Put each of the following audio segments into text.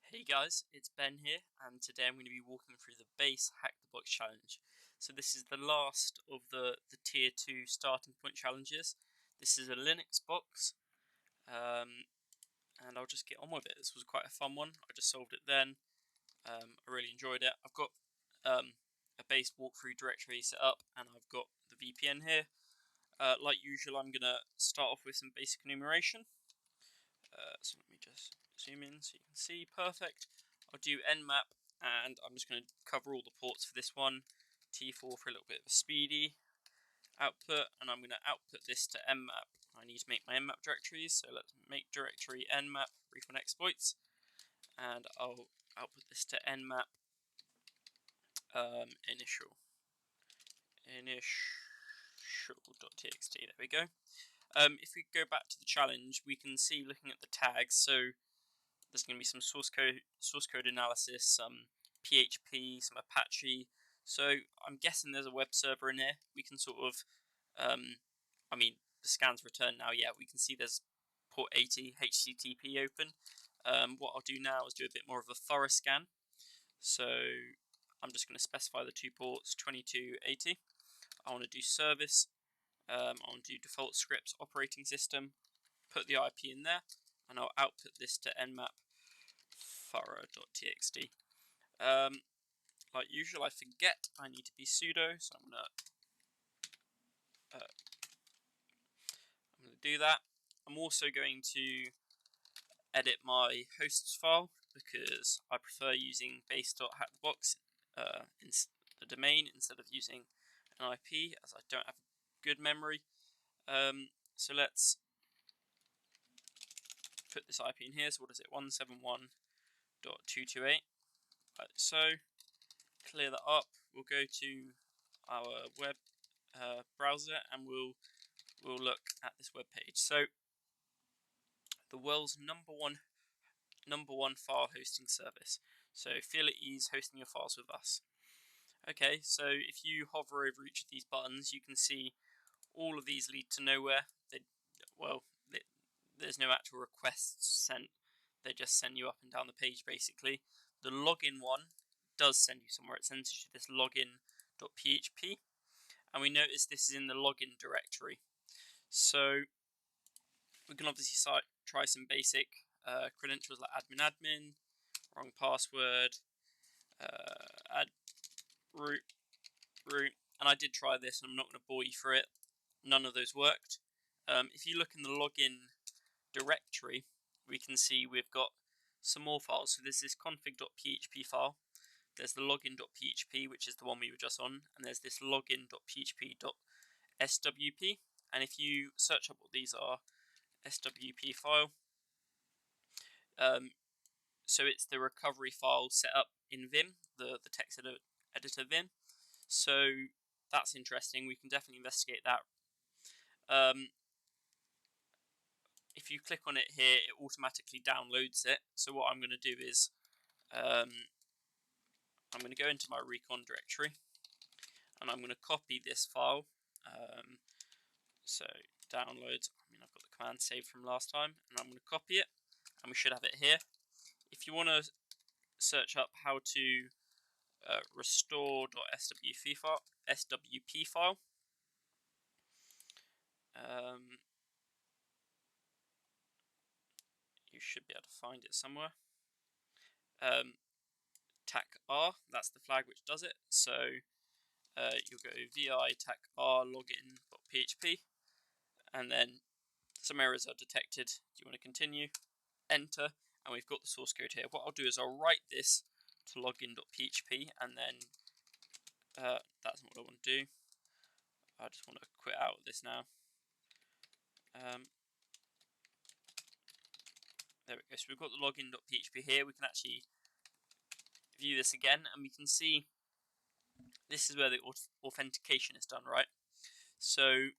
Hey guys, it's Ben here, and today I'm going to be walking through the base Hack the Box challenge. So this is the last of the tier 2 starting point challenges. This is a Linux box, and I'll just get on with it. This was quite a fun one. I just solved it then. I really enjoyed it. I've got a base walkthrough directory set up, and I've got the VPN here. Like usual, I'm going to start off with some basic enumeration. So let me just zoom in so you can see. Perfect. I'll do nmap, and I'm just going to cover all the ports for this one. T4 for a little bit of a speedy output, and I'm going to output this to nmap. I need to make my nmap directories, so let's make directory nmap refund exploits, and I'll output this to nmap initial.txt. There we go. If we go back to the challenge, we can see, looking at the tags, so there's going to be some source code analysis, some PHP, some Apache. So I'm guessing there's a web server in here. We can sort of, the scan's returned now. Yeah, we can see there's port 80 HTTP open. What I'll do now is do a bit more of a thorough scan. So I'm just going to specify the two ports, 2280. I want to do service. I want to do default scripts operating system. Put the IP in there, and I'll output this to nmap thorough.txt. Like usual, I forget I need to be sudo, so I'm gonna do that. I'm also going to edit my hosts file because I prefer using base.hackthebox in the domain instead of using an IP, as I don't have good memory. So let's put this IP in here. So what is it? 171.228. Like so. Clear that up. We'll go to our web browser, and we'll look at this web page. So the world's number one file hosting service. So feel at ease hosting your files with us. Okay, so if you hover over each of these buttons, you can see all of these lead to nowhere. There's no actual requests sent. They just send you up and down the page, basically. The login one does send you somewhere. It sends you to this login.php, and we notice this is in the login directory. So we can obviously try some basic credentials like admin, wrong password, add root, and I did try this, and I'm not going to bore you through it. None of those worked. If you look in the login directory, we can see we've got some more files. So there's this config.php file, there's the login.php, which is the one we were just on, and there's this login.php.swp. And if you search up what these are, swp file, so it's the recovery file set up in Vim, the text editor Vim. So that's interesting. We can definitely investigate that. If you click on it here, it automatically downloads it. So what I'm going to do is I'm going to go into my recon directory, and I'm going to copy this file. So downloads, I've got the command saved from last time, and I'm going to copy it, and we should have it here. If you want to search up how to restore.swp file, you should be able to find it somewhere. tac r, that's the flag which does it. So you'll go vi tac r login.php, and then some errors are detected. Do you want to continue? Enter, and we've got the source code here. What I'll do is I'll write this to login.php, and then that's not what I want to do. I just want to quit out of this now. There we go. So we've got the login.php here. We can actually view this again, and we can see this is where the authentication is done, right? So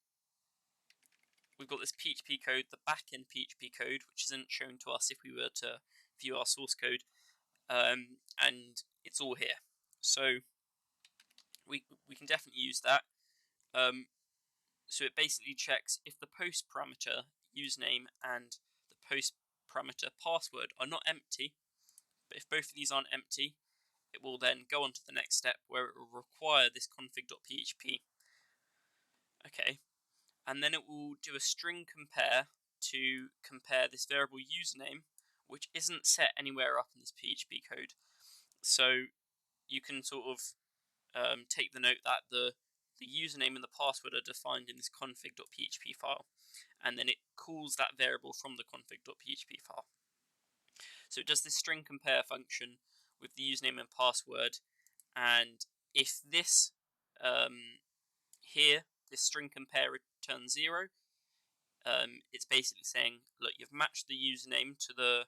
we've got this PHP code, the backend PHP code, which isn't shown to us if we were to view our source code, and it's all here. So we can definitely use that. So it basically checks if the post parameter username and the post parameter password are not empty, But if both of these aren't empty, it will then go on to the next step where it will require this config.php. Okay, and then it will do a string compare to compare this variable username, which isn't set anywhere up in this PHP code. So you can sort of take the note that the username and the password are defined in this config.php file, and then it calls that variable from the config.php file. So it does this string compare function with the username and password, and if this here, this string compare returns 0, it's basically saying, look, you've matched the username to the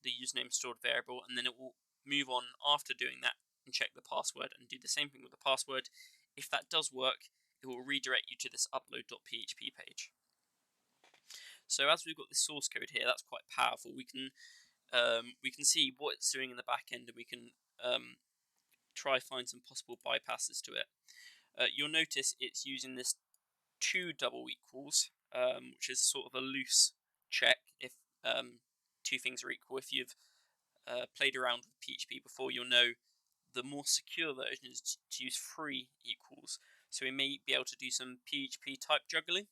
username stored variable, and then it will move on after doing that and check the password and do the same thing with the password. If that does work, it will redirect you to this upload.php page. So as we've got this source code here, that's quite powerful. We can see what it's doing in the back end, and we can try find some possible bypasses to it. You'll notice it's using this 2 double equals, which is sort of a loose check if two things are equal. If you've played around with PHP before, you'll know the more secure version is to use 3 equals. So we may be able to do some PHP type juggling.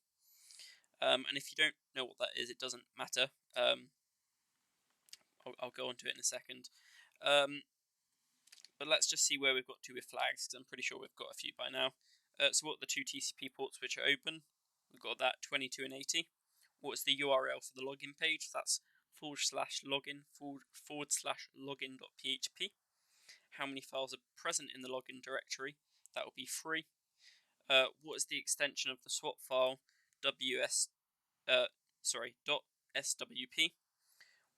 And if you don't know what that is, it doesn't matter. I'll go on to it in a second. But let's just see where we've got to with flags, because I'm pretty sure we've got a few by now. So what are the 2 TCP ports which are open? We've got that 22 and 80. What's the URL for the login page? That's /login/login.php. How many files are present in the login directory? That will be 3. What is the extension of the swap file? .swp.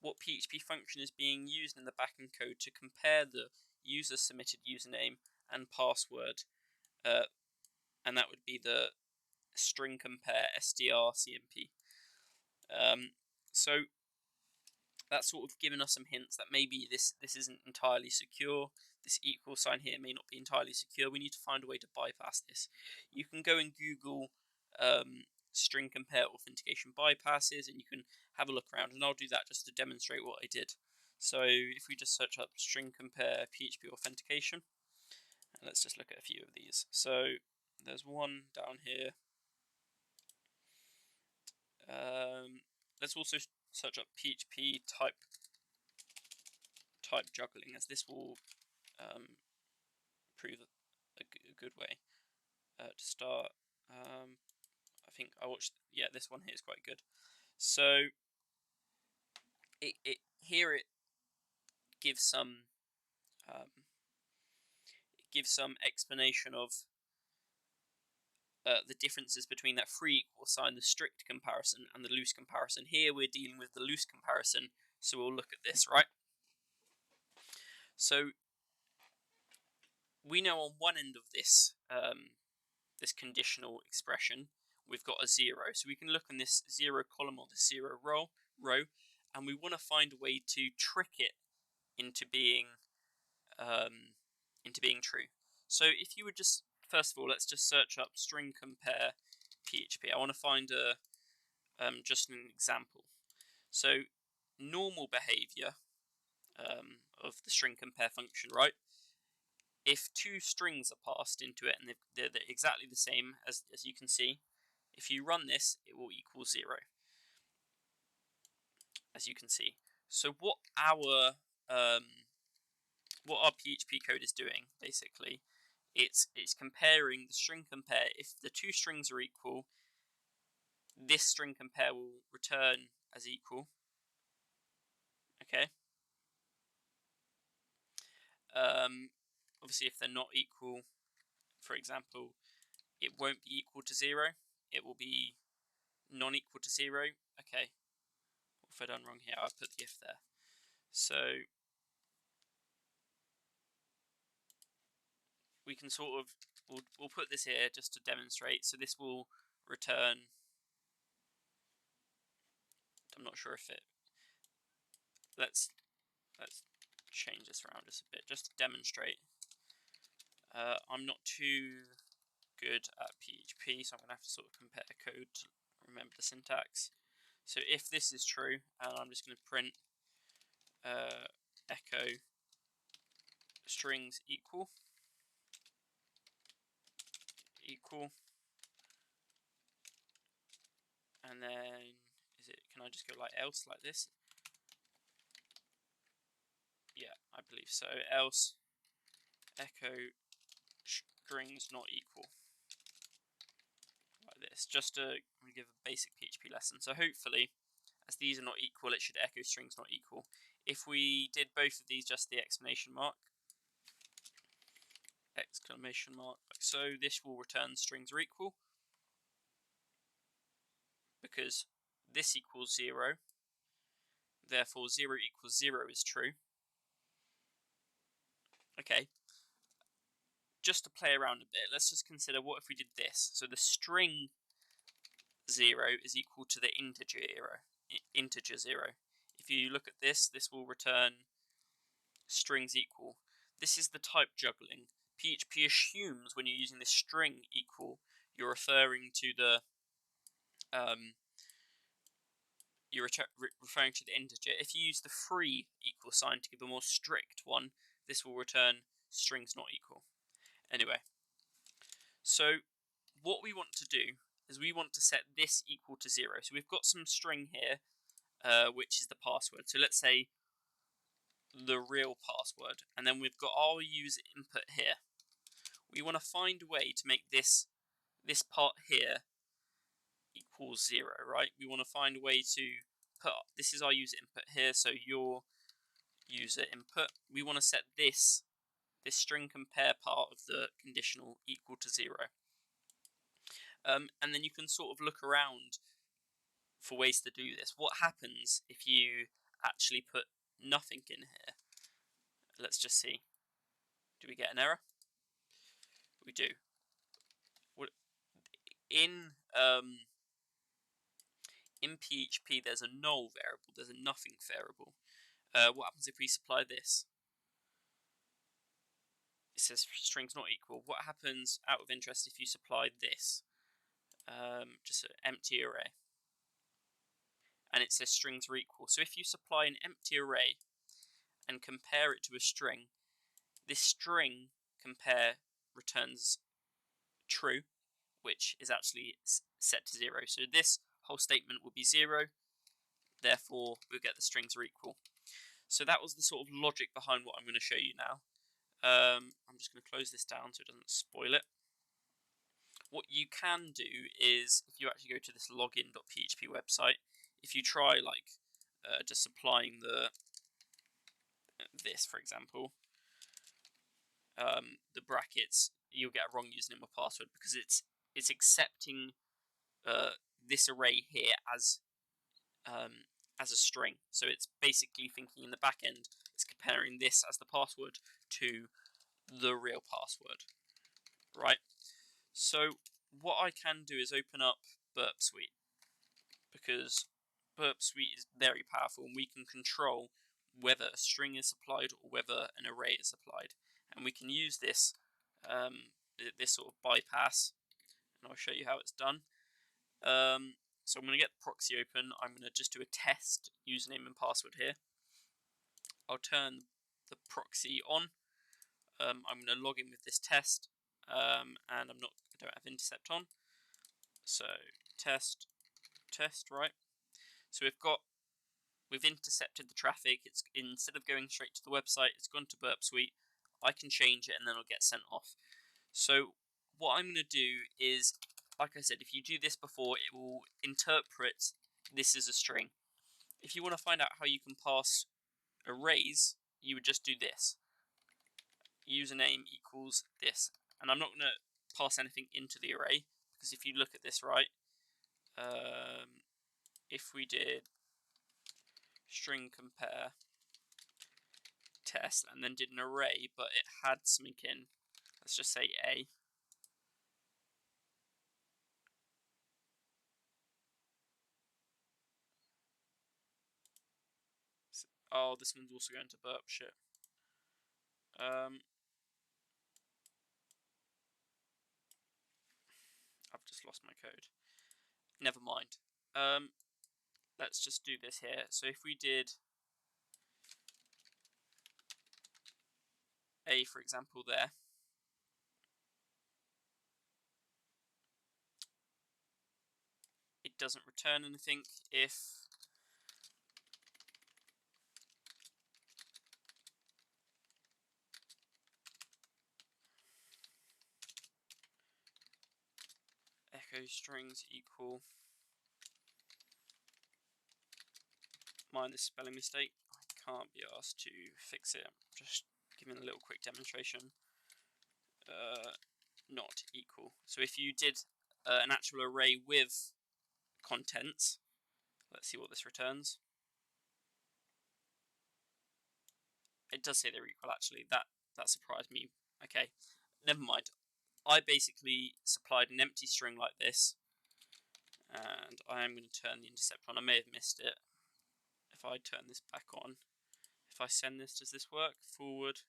What PHP function is being used in the backend code to compare the user submitted username and password? And that would be the string compare strcmp. So that's sort of given us some hints that maybe this isn't entirely secure. This equal sign here may not be entirely secure. We need to find a way to bypass this. You can go and Google string compare authentication bypasses, and you can have a look around, and I'll do that just to demonstrate what I did. So if we just search up string compare PHP authentication, and let's just look at a few of these. So there's one down here. Let's also search up PHP type juggling, as this will prove a good way to start. I think I watched, yeah, this one here is quite good. So it gives some explanation of the differences between that 3 equal sign, the strict comparison, and the loose comparison. Here we're dealing with the loose comparison, so we'll look at this, right? So we know on one end of this this conditional expression, we've got a 0. So we can look in this 0 column or the 0 row, and we want to find a way to trick it into being true. So if you would just, first of all, let's just search up string compare PHP. I want to find just an example. So normal behavior of the string compare function, right? If 2 strings are passed into it and they're exactly the same as you can see, if you run this, it will equal 0, as you can see. So what our PHP code is doing, basically, it's comparing the string compare. If the 2 strings are equal, this string compare will return as equal. Okay. Obviously, if they're not equal, for example, it won't be equal to 0. It will be non-equal to 0. Okay. What have I done wrong here? I've put the if there. So we can sort of, we'll put this here just to demonstrate. So this will return, I'm not sure if it, let's change this around just a bit, just to demonstrate. I'm not too good at PHP, so I'm going to have to sort of compare code to remember the syntax. So if this is true, and I'm just going to print strings equal, and then can I just go like else like this? Yeah, I believe so. Else echo strings not equal, like this. Just to give a basic PHP lesson. So hopefully, as these are not equal, it should echo strings not equal. If we did both of these, just the exclamation mark, like so, this will return strings are equal, because this equals 0, therefore 0 equals 0 is true. Okay, just to play around a bit, let's just consider what if we did this. So the string 0 is equal to the integer 0. If you look at this, this will return strings equal. This is the type juggling. PHP assumes when you're using the string equal, you're referring to the referring to the integer. If you use the free equal sign to give a more strict one, this will return strings not equal. Anyway, so what we want to do is we want to set this equal to 0. So we've got some string here, which is the password. So let's say the real password, and then we've got our user input here. We want to find a way to make this part here equals 0, right? We want to find a way to put, this is our user input here, so your user input. We want to set this string compare part of the conditional equal to 0. And then you can sort of look around for ways to do this. What happens if you actually put nothing in here? Let's just see. Do we get an error? We do. In PHP, there's a null variable, there's a nothing variable. What happens if we supply this? It says strings not equal. What happens, out of interest, if you supply this? Just an empty array. And it says strings are equal. So if you supply an empty array and compare it to a string, this string compare returns true, which is actually set to 0. So this whole statement will be 0, therefore we'll get the strings are equal. So that was the sort of logic behind what I'm going to show you now. I'm just going to close this down so it doesn't spoil it. What you can do is, if you actually go to this login.php website, if you try like just supplying this, for example, the brackets, you'll get a wrong username or password because it's accepting this array here as a string. So it's basically thinking in the back end, it's comparing this as the password to the real password, right? So what I can do is open up Burp Suite, because Burp Suite is very powerful and we can control whether a string is supplied or whether an array is supplied. And we can use this this sort of bypass, and I'll show you how it's done. So I'm going to get the proxy open. I'm going to just do a test username and password here. I'll turn the proxy on. I'm going to log in with this test, and I don't have intercept on. So test, right? So we've intercepted the traffic. It's, instead of going straight to the website, it's gone to Burp Suite. I can change it and then it'll get sent off. So what I'm going to do is, like I said, if you do this before, it will interpret this as a string. If you want to find out how you can pass arrays, you would just do this. Username equals this. And I'm not going to pass anything into the array, because if you look at this right, if we did string compare test and then did an array, but it had something in, let's just say A. Oh, this one's also going to burp shit. I've just lost my code. Never mind. Let's just do this here. So if we did A, for example, there. It doesn't return anything if echo strings equal minus spelling mistake. I can't be asked to fix it. I'm just giving a little quick demonstration. Not equal. So if you did an actual array with contents, let's see what this returns. It does say they're equal, actually. That surprised me. Okay, never mind. I basically supplied an empty string like this, and I am going to turn the intercept on. I may have missed it. If I turn this back on, if I send this, does this work? Forward.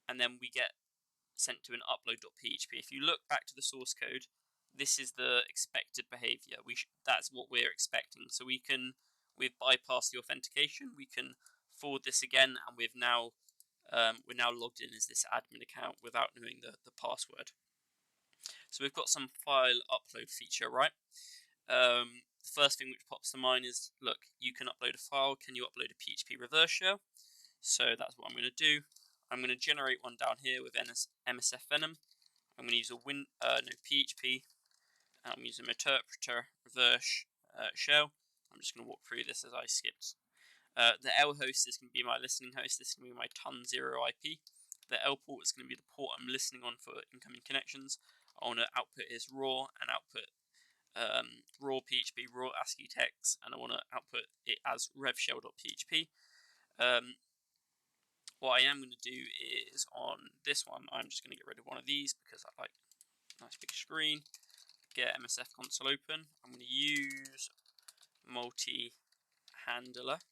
And then we get sent to an upload.php. If you look back to the source code, this is the expected behavior. That's what we're expecting. So we've bypassed the authentication. We can forward this again, and we're now logged in as this admin account without knowing the password. So we've got some file upload feature, right? The first thing which pops to mind is, look, you can upload a file. Can you upload a PHP reverse shell? So that's what I'm going to do. I'm going to generate one down here with MSF Venom. I'm going to use a PHP. I'm going to use an interpreter reverse shell. I'm just going to walk through this as I skipped. The L host is going to be my listening host. This is going to be my ton0 IP. The L port is going to be the port I'm listening on for incoming connections. I want to output is raw and output raw PHP, raw ASCII text, and I want to output it as revshell.php. What I am going to do is on this one, I'm just going to get rid of one of these because I like a nice big screen. Get MSF console open. I'm going to use multi-handler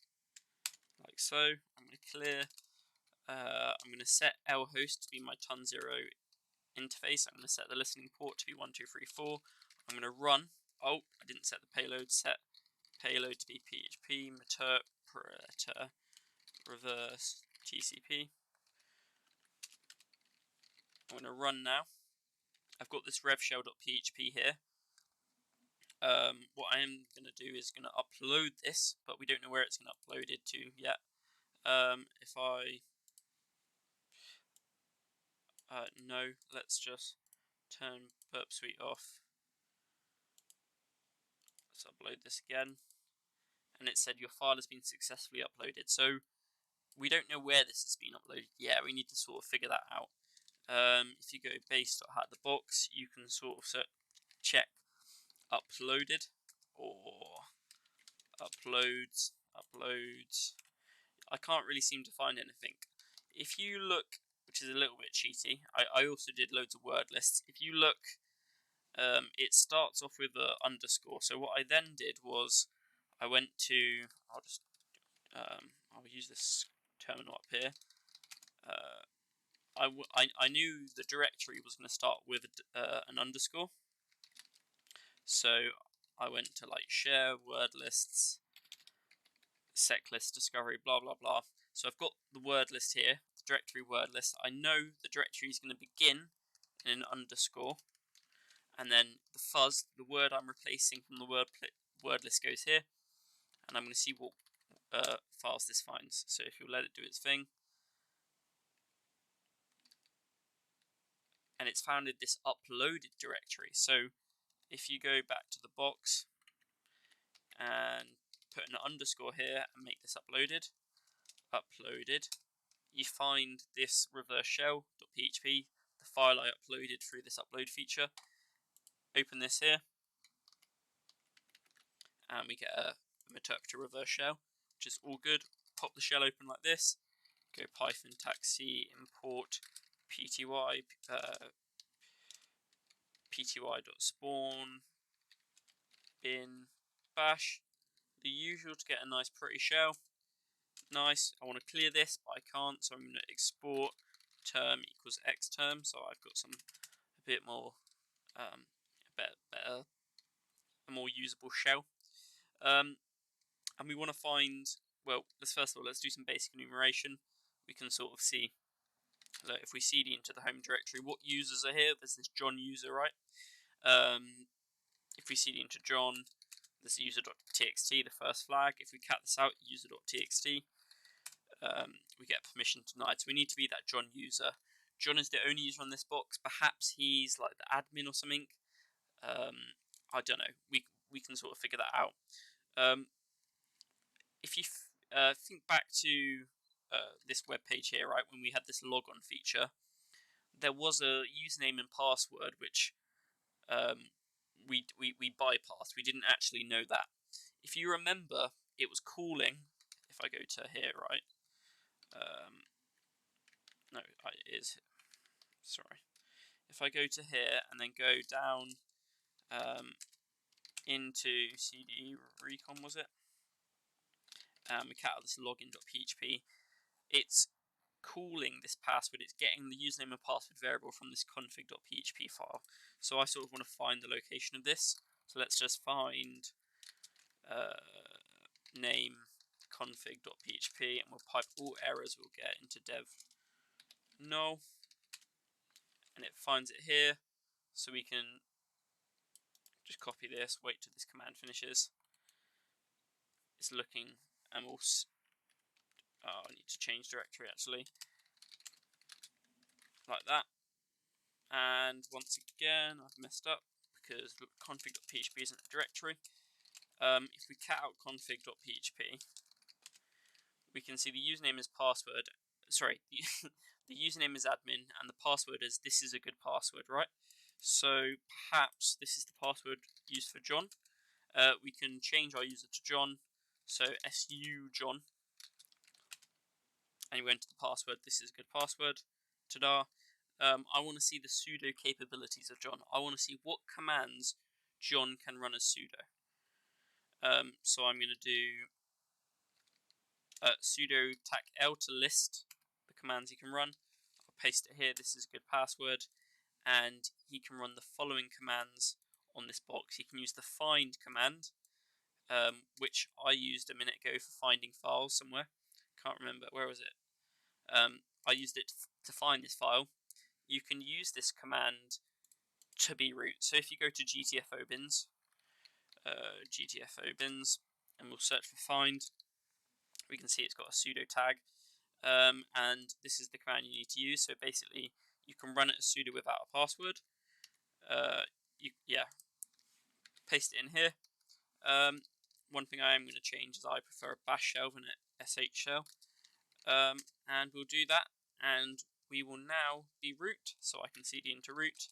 like so. I'm going to clear. I'm going to set lhost to be my ton0 interface. I'm going to set the listening port to be 1234. I'm going to run. Oh, I didn't set the payload. Set payload to be PHP interpreter reverse TCP. I'm going to run now. I've got this revshell.php here. What I am going to do is going to upload this, but we don't know where it's going to upload it to yet. If I no, let's just turn Burp Suite off. Let's upload this again, and it said your file has been successfully uploaded. So we don't know where this has been uploaded yet. We need to sort of figure that out. If you go base.how@the-box, you can sort of check uploaded or uploads. I can't really seem to find anything. If you look, which is a little bit cheaty, I also did loads of word lists. If you look, it starts off with an underscore. So what I then did was I went to, I'll use this terminal up here. I knew the directory was going to start with an underscore. So I went to like share, word lists, sec list, discovery, blah, blah, blah. So I've got the word list here, the directory word list. I know the directory is going to begin in an underscore. And then the fuzz, the word I'm replacing from the word list goes here. And I'm going to see what files this finds. So if you'll let it do its thing. And it's founded this uploaded directory. So if you go back to the box and put an underscore here and make this uploaded, you find this reverse shell.php, the file I uploaded through this upload feature. Open this here, and we get a interpreter reverse shell, which is all good. Pop the shell open like this, go python taxi import pty pty.spawn bin bash, the usual to get a nice pretty shell. Nice. I want to clear this, but I can't, so I'm going to export term equals x term. So I've got a bit more better, a more usable shell. And we want to find well, first of all, let's do some basic enumeration. We can sort of see, look, if we cd into the home directory, what users are here? There's this John user, right? If we cd into John, there's user.txt, the first flag. If we cat this out, user.txt, we get permission denied. So we need to be that John user. John is the only user on this box. Perhaps he's like the admin or something. I don't know. We can sort of figure that out. If you think back to this web page here, right, when we had this logon feature, there was a username and password which we bypassed. We didn't actually know that. If you remember, it was calling. If I go to here, right? No, it is. Sorry. If I go to here and then go down into cd recon, was it? We cat out this login.php. It's calling this password. It's getting the username and password variable from this config.php file. So I sort of want to find the location of this. So let's just find name config.php, and we'll pipe all errors we'll get into dev null, and it finds it here. So we can just copy this, wait till this command finishes. It's looking, and we'll. I need to change directory actually, like that. And once again, I've messed up because config.php isn't a directory. If we cat out config.php, we can see the username is password. Sorry, the username is admin, and the password is this is a good password, right? So perhaps this is the password used for John. We can change our user to John, so su John, and you enter the password. This is a good password. Ta-da! I want to see the sudo capabilities of John. I want to see what commands John can run as sudo. So I'm going to do sudo tac-l to list the commands he can run. I'll paste it here. This is a good password, and he can run the following commands on this box. He can use the find command, which I used a minute ago for finding files somewhere. Can't remember, where was it? I used it to find this file. You can use this command to be root. So if you go to gtfobins, and we'll search for find, we can see it's got a sudo tag, and this is the command you need to use. So basically, you can run it as sudo without a password. Paste it in here. One thing I am going to change is I prefer a bash shell than an sh shell, and we'll do that, and we will now be root. So I can cd into root.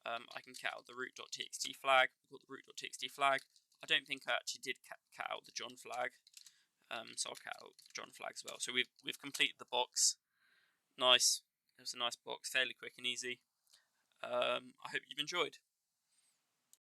I can cat out the root.txt flag. We've got the root.txt flag. I don't think I actually did cat out the John flag, so I'll cat out the John flag as well. So we've completed the box. Nice. It was a nice box, fairly quick and easy. I hope you've enjoyed.